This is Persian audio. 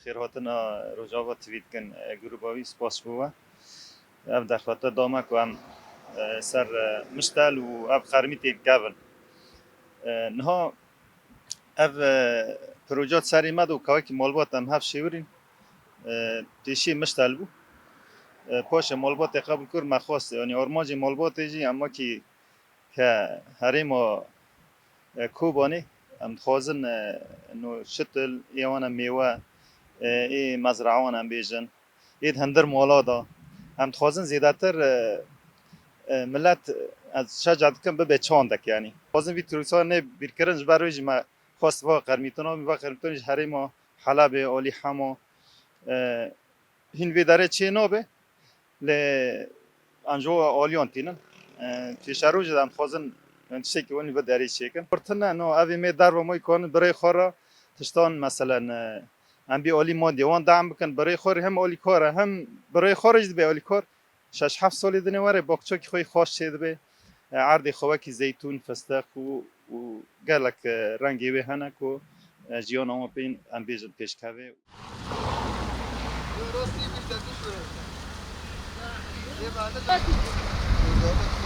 خیرهاتنا Rojava-TV کن گروباوی سپاس بوا. اف دخلات دامه که هم سر مشتل و اف خرمیتی کون. نها اف پروژات سری مد و که مالبات هم هفت شورین تیشی مشتل بو. پاش مالبات قبول کر مخواست یعنی آرماج مالبات جی اما که هریم کوبانی ام خوازن نو شتل ایوان میوه ای مزرعان هم بیجن اید هندر مولادا ام خوازن زیادتر ملت از شجاعت کم به چاندک یعنی خوازن وی تروسا نه بیرکرنج برویج ما خواست وا قرمیتونا می وا قرمیتونج هریم حلب علی حما هین وی داره چه نابه ل انجو آلیان تینن تیشاروج دام خوازن شکی ونی به داری شکن. پرتنا نو اوی می در و مای کن برای خورا تشتان مثلا ام بی علی ما دیوان دام بکن برای خور هم علی کاره هم برای خارج به علی کار 6-7 سالی دنیواره باکچه که خوی خاص شده به عرض خواه کی زیتون فستق و گلک رنگی به هنه کو جیان آما پین ام بیجن پیشکوه. Rojava-TV